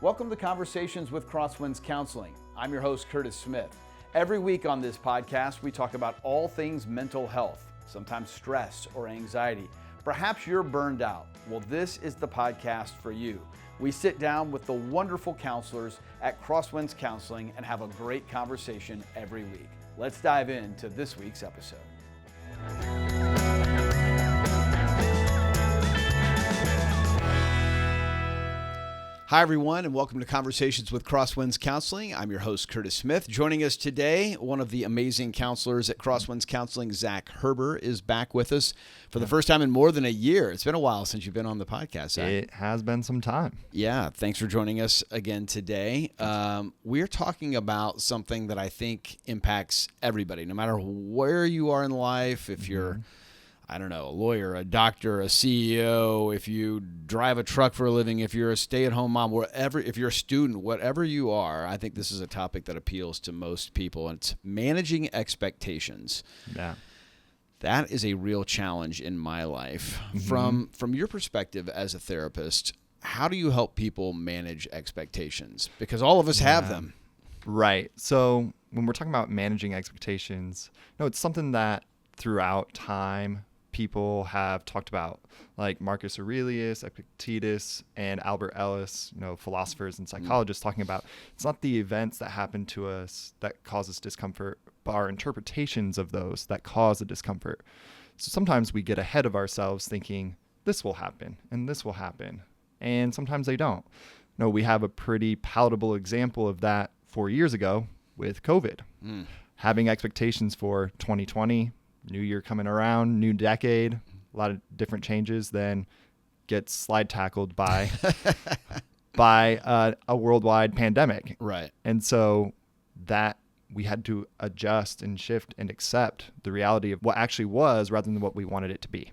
Welcome to Conversations with Crosswinds Counseling. I'm your host, Curtis Smith. Every week on this podcast, we talk about all things mental health, sometimes stress or anxiety. Perhaps you're burned out. Well, this is the podcast for you. We sit down with the wonderful counselors at Crosswinds Counseling and have a great conversation every week. Let's dive into this week's episode. Hi, everyone, and welcome to Conversations with Crosswinds Counseling. I'm your host, Curtis Smith. Joining us today, one of the amazing counselors at Crosswinds Counseling, Zach Herber, is back with us for the first time in more than a year. It's been a while since you've been on the podcast, Zach. It has been some time. Yeah, thanks for joining us again today. We're talking about something that I think impacts everybody, no matter where you are in life, if you're a lawyer, a doctor, a CEO, if you drive a truck for a living, if you're a stay-at-home mom, wherever, if you're a student, whatever you are, I think this is a topic that appeals to most people, and it's managing expectations. Yeah. That is a real challenge in my life. From your perspective as a therapist, how do you help people manage expectations? Because all of us have them. Right. So when we're talking about managing expectations, it's something that throughout time people have talked about, like Marcus Aurelius, Epictetus, and Albert Ellis, philosophers and psychologists talking about it's not the events that happen to us that cause us discomfort, but our interpretations of those that cause the discomfort. So sometimes we get ahead of ourselves thinking this will happen and this will happen, and sometimes they don't. We have a pretty palatable example of that 4 years ago with COVID. Having expectations for 2020, new year coming around, new decade, a lot of different changes, then gets slide tackled by a worldwide pandemic. Right. And so that we had to adjust and shift and accept the reality of what actually was rather than what we wanted it to be.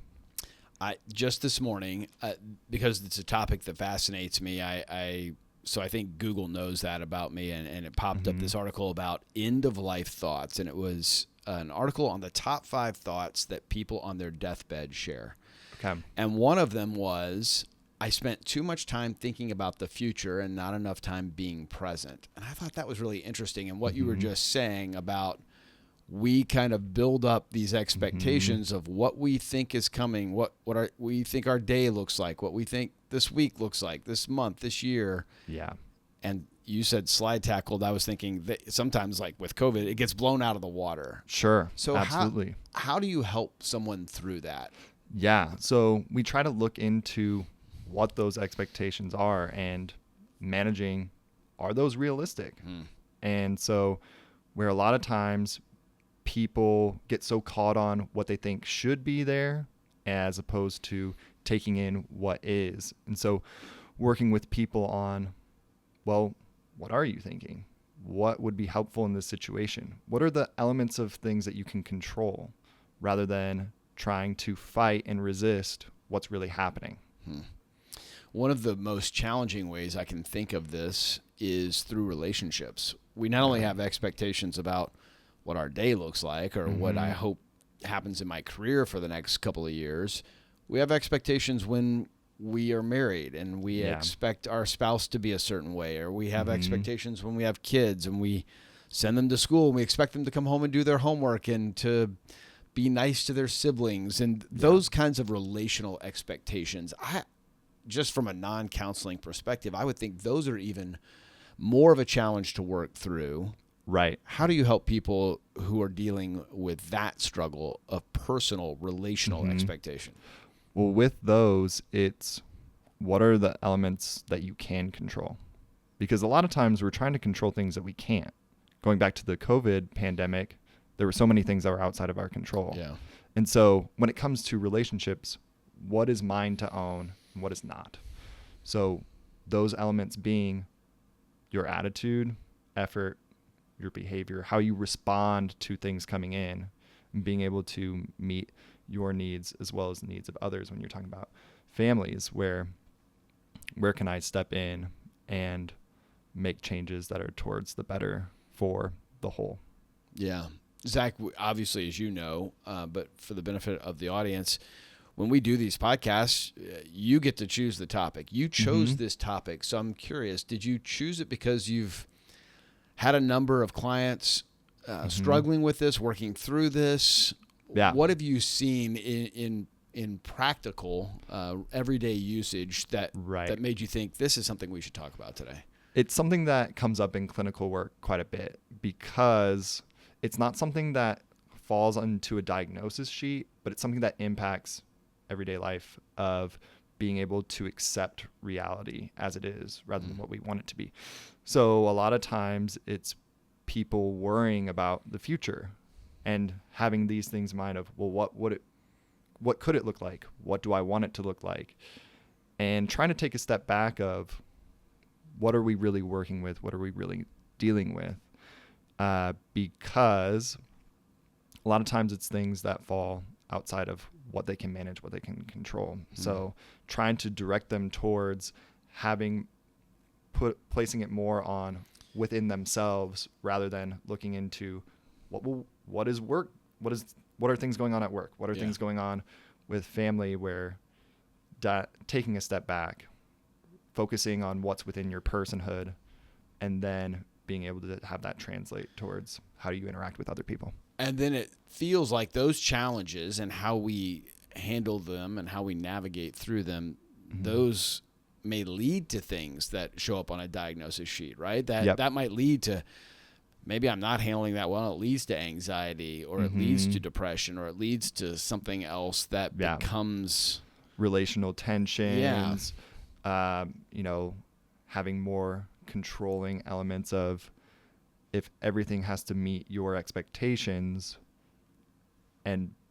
Just this morning, because it's a topic that fascinates me, so I think Google knows that about me, and it popped up this article about end-of-life thoughts, and it was an article on the top 5 thoughts that people on their deathbed share. Okay. And one of them was, I spent too much time thinking about the future and not enough time being present. And I thought that was really interesting. And what you were just saying about we kind of build up these expectations of what we think is coming, what we think our day looks like, what we think this week looks like, this month, this year. Yeah. And you said slide tackled. I was thinking that sometimes, like with COVID, it gets blown out of the water. Sure. So absolutely. How do you help someone through that? Yeah. So we try to look into what those expectations are and managing, are those realistic? And so where a lot of times people get so caught on what they think should be there as opposed to taking in what is. And so working with people on, well, what are you thinking? What would be helpful in this situation? What are the elements of things that you can control rather than trying to fight and resist what's really happening? One of the most challenging ways I can think of this is through relationships. We not only have expectations about what our day looks like or what I hope happens in my career for the next couple of years, we have expectations when we are married and we expect our spouse to be a certain way, or we have expectations when we have kids and we send them to school and we expect them to come home and do their homework and to be nice to their siblings and those kinds of relational expectations. Just from a non-counseling perspective, I would think those are even more of a challenge to work through. Right. How do you help people who are dealing with that struggle of personal relational expectation? Well, with those, it's what are the elements that you can control? Because a lot of times we're trying to control things that we can't. Going back to the COVID pandemic, there were so many things that were outside of our control. Yeah. And so when it comes to relationships, what is mine to own and what is not? So those elements being your attitude, effort, your behavior, how you respond to things coming in, and being able to meet your needs as well as the needs of others. When you're talking about families, where can I step in and make changes that are towards the better for the whole? Yeah. Zach, obviously, as you know, but for the benefit of the audience, when we do these podcasts, you get to choose the topic. You chose this topic. So I'm curious, did you choose it because you've had a number of clients struggling with this, working through this? Yeah. What have you seen in practical everyday usage that made you think this is something we should talk about today? It's something that comes up in clinical work quite a bit because it's not something that falls into a diagnosis sheet, but it's something that impacts everyday life of being able to accept reality as it is rather than what we want it to be. So a lot of times it's people worrying about the future and having these things in mind of, well, what could it look like? What do I want it to look like? And trying to take a step back of what are we really working with? What are we really dealing with? Because a lot of times it's things that fall outside of what they can manage, what they can control. So trying to direct them towards placing it more on within themselves rather than looking into what is work, what are things going on at work, what are things going on with family, where taking a step back, focusing on what's within your personhood, and then being able to have that translate towards how you interact with other people. And then it feels like those challenges and how we handle them and how we navigate through them, those may lead to things that show up on a diagnosis sheet, right? That might lead to, maybe I'm not handling that well. It leads to anxiety, or it leads to depression, or it leads to something else that becomes relational tensions, having more controlling elements of, if everything has to meet your expectations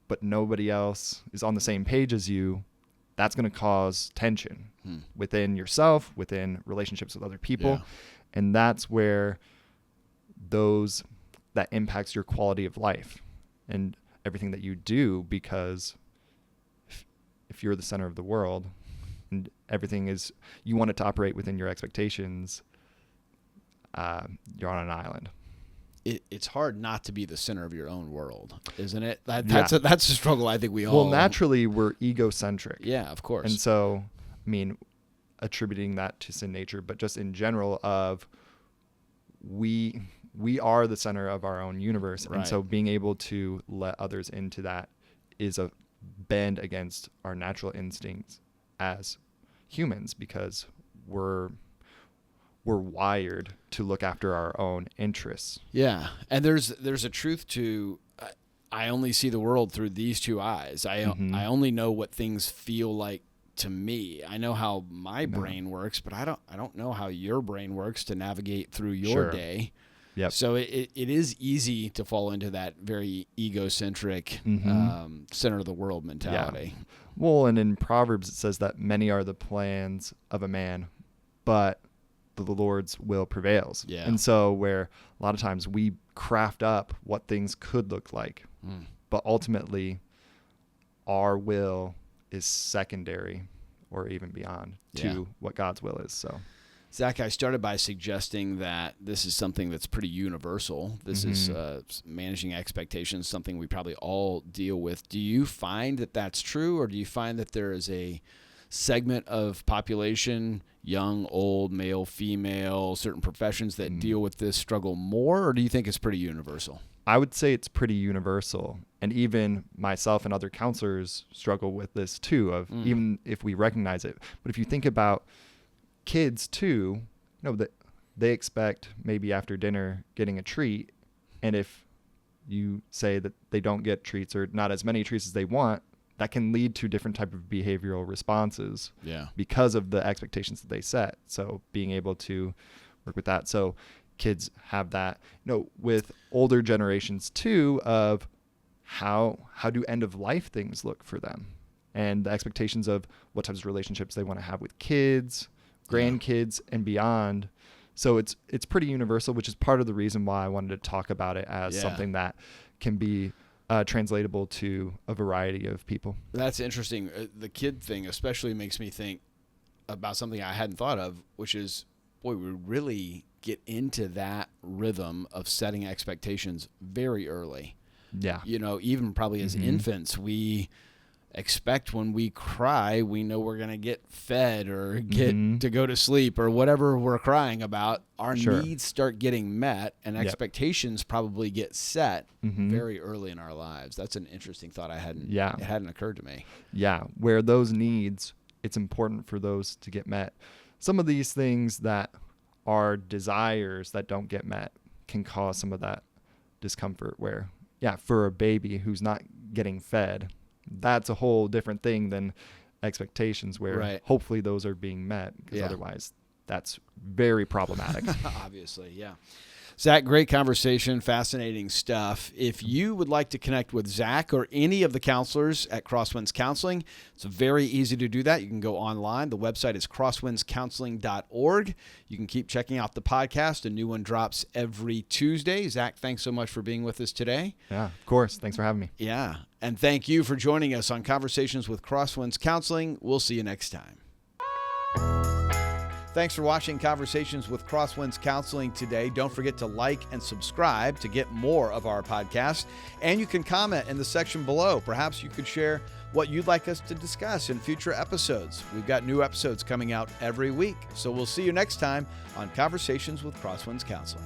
but nobody else is on the same page as you, that's going to cause tension within yourself, within relationships with other people. Yeah. And that's where that impacts your quality of life and everything that you do, because if you're the center of the world and everything is, you want it to operate within your expectations, you're on an island. It's hard not to be the center of your own world, isn't it? That's a struggle I think we all... Well, naturally, we're egocentric. Yeah, of course. And so, I mean, attributing that to sin nature, but just in general of we are the center of our own universe. Right. And so being able to let others into that is a bend against our natural instincts as humans, because we're wired to look after our own interests. Yeah. And there's a truth to, I only see the world through these two eyes. I only know what things feel like to me. I know how my brain works, but I don't know how your brain works to navigate through your day. Yep. So it is easy to fall into that very egocentric, center of the world mentality. Yeah. Well, and in Proverbs it says that many are the plans of a man, but the Lord's will prevails. Yeah. And so where a lot of times we craft up what things could look like, but ultimately our will is secondary or even beyond to what God's will is. So, Zach, I started by suggesting that this is something that's pretty universal. This is managing expectations, something we probably all deal with. Do you find that that's true, or do you find that there is a segment of population, young, old, male, female, certain professions that deal with this struggle more, or do you think it's pretty universal? I would say it's pretty universal. And even myself and other counselors struggle with this too, of even if we recognize it. But if you think about kids too, that they expect maybe after dinner getting a treat. And if you say that they don't get treats or not as many treats as they want, that can lead to different type of behavioral responses because of the expectations that they set. So being able to work with that. So kids have that, with older generations too, of how do end of life things look for them, and the expectations of what types of relationships they want to have with kids, grandkids, and beyond. So it's pretty universal, which is part of the reason why I wanted to talk about it as something that can be translatable to a variety of people. That's interesting. The kid thing especially makes me think about something I hadn't thought of, which is, we really get into that rhythm of setting expectations very early. Yeah. Even probably as infants, we expect when we cry, we know we're going to get fed or get to go to sleep or whatever we're crying about. Our needs start getting met, and expectations probably get set very early in our lives. That's an interesting thought. It hadn't occurred to me. Yeah, where those needs, it's important for those to get met. Some of these things that are desires that don't get met can cause some of that discomfort where, for a baby who's not getting fed, that's a whole different thing than expectations where hopefully those are being met, because otherwise that's very problematic. Obviously, yeah. Zach, great conversation, fascinating stuff. If you would like to connect with Zach or any of the counselors at Crosswinds Counseling, it's very easy to do that. You can go online. The website is crosswindscounseling.org. You can keep checking out the podcast. A new one drops every Tuesday. Zach, thanks so much for being with us today. Yeah, of course. Thanks for having me. Yeah, and thank you for joining us on Conversations with Crosswinds Counseling. We'll see you next time. Thanks for watching Conversations with Crosswinds Counseling today. Don't forget to like and subscribe to get more of our podcast. And you can comment in the section below. Perhaps you could share what you'd like us to discuss in future episodes. We've got new episodes coming out every week. So we'll see you next time on Conversations with Crosswinds Counseling.